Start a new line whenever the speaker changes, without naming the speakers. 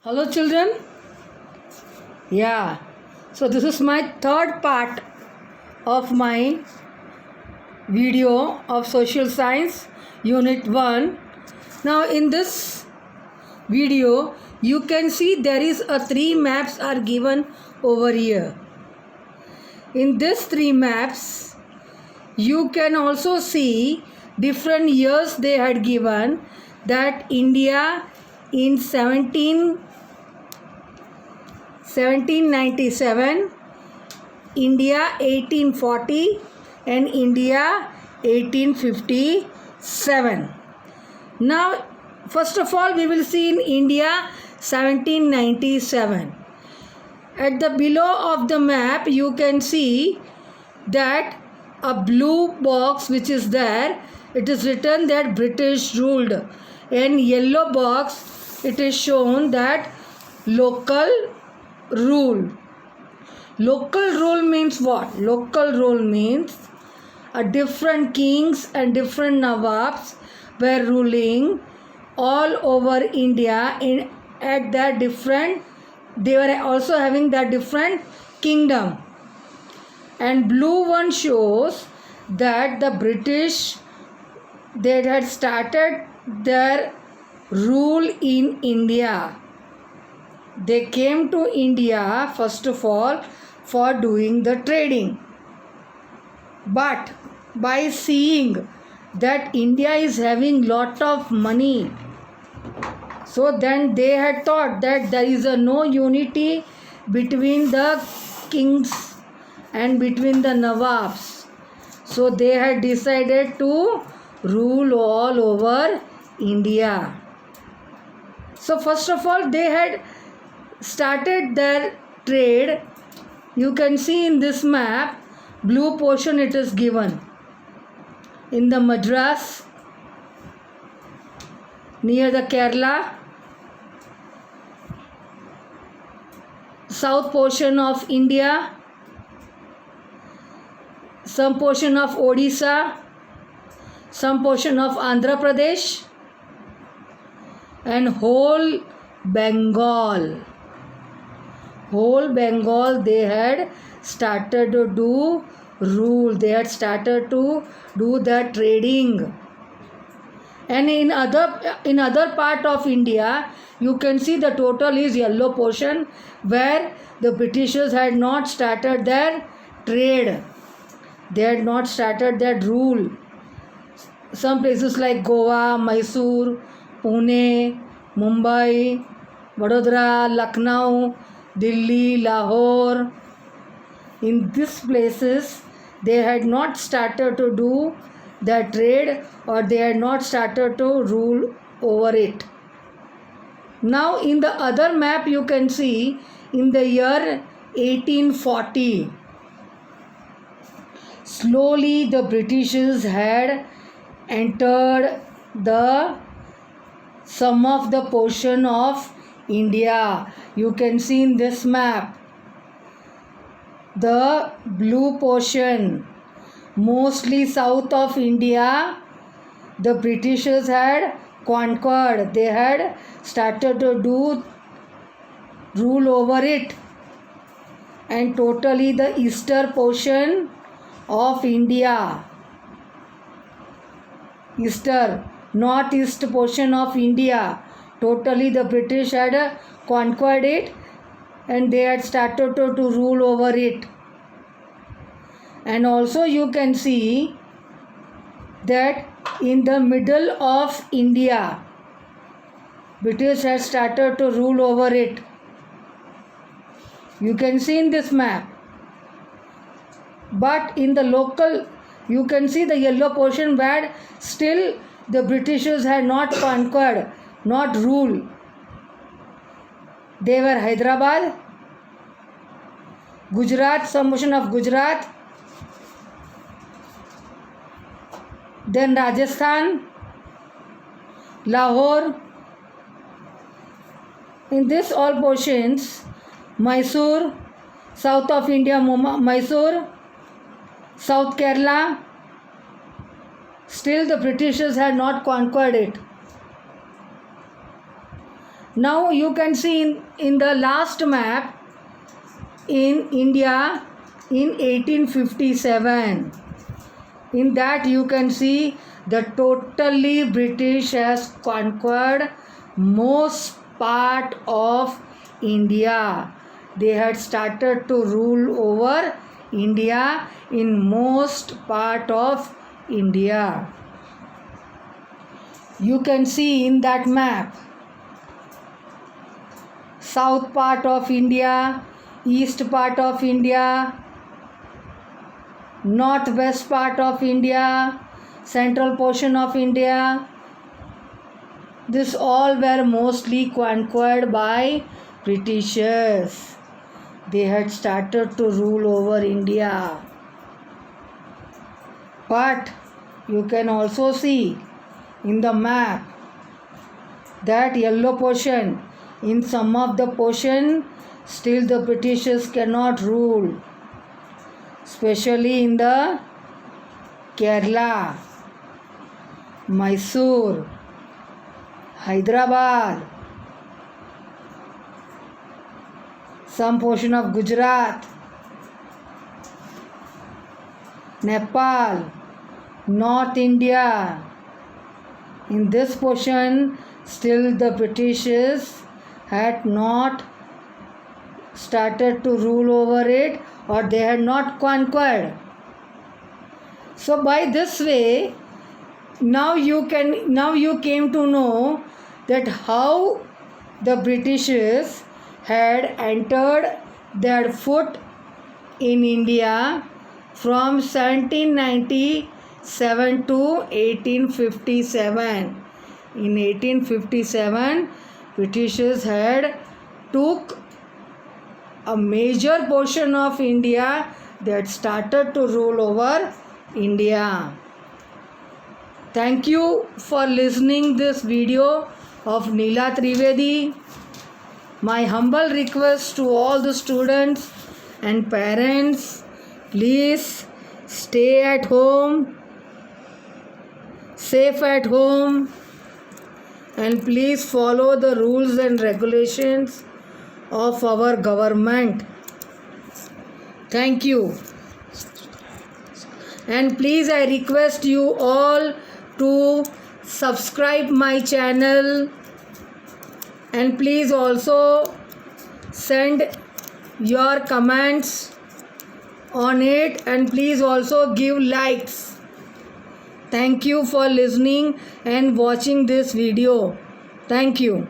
Hello children. Yeah. So this is my third part of my video of social science unit 1. Now in this video you can see there is a three maps are given over here. In these three maps you can also see different years they had given, that India in 1797, India 1840 and India 1857. Now first of all we will see in India 1797. At the below of the map you can see that a blue box which is there, it is written that British ruled, and yellow box it is shown that local rule. Local rule means what? Local rule means a different kings and different nawabs were ruling all over India at that different, they were also having that different kingdom. And blue one shows that the British, they had started their rule in India. They came to India first of all for doing the trading. But by seeing that India is having lot of money, so then they had thought that there is no unity between the kings and between the nawabs. So they had decided to rule all over India. So first of all they had started their trade. You can see in this map, blue portion it is given. In the Madras, near the Kerala, south portion of India, some portion of Odisha, some portion of Andhra Pradesh, and whole Bengal. Whole Bengal they had started to do rule. They had started to do the trading. And in other part of India, you can see the total is yellow portion where the Britishers had not started their trade. They had not started their rule. Some places like Goa, Mysore, Pune, Mumbai, Vadodara, Lucknow, Delhi, Lahore. In these places, they had not started to do the trade, or they had not started to rule over it. Now in the other map you can see in the year 1840, slowly the Britishers had entered some of the portion of India. You can see in this map the blue portion, mostly south of India, the Britishers had conquered. They had started to do rule over it. And totally the eastern portion of India, northeast portion of India, totally the British had conquered it, and they had started to rule over it. And also you can see that in the middle of India, British had started to rule over it. You can see in this map. But in the local, you can see the yellow portion where still the Britishers had not conquered, not ruled. They were Hyderabad, Gujarat, some portion of Gujarat, then Rajasthan, Lahore. In this all portions, Mysore, south of India, Mysore, South Kerala, still the Britishers had not conquered it. Now you can see in the last map in India in 1857. In that you can see the totally British has conquered most part of India. They had started to rule over India in most part of India. You can see in that map south part of India, east part of India, northwest part of India, central portion of India. This all were mostly conquered by Britishers. They had started to rule over India. But you can also see in the map that yellow portion, in some of the portion still the Britishers cannot rule, especially in the Kerala, Mysore, Hyderabad, some portion of Gujarat, Nepal, North India. In this portion still the Britishers had not started to rule over it, or they had not conquered. So by this way, now you came to know that how the Britishers had entered their foot in India from 1797 to 1857. In 1857, Britishers had took a major portion of India. They had started to rule over India. Thank you for listening this video of Neela Trivedi. My humble request to all the students and parents, please stay at home, safe at home, and please follow the rules and regulations of our government. Thank you. And please, I request you all to subscribe my channel, and please also send your comments on it, and please also give likes. Thank you for listening and watching this video. Thank you.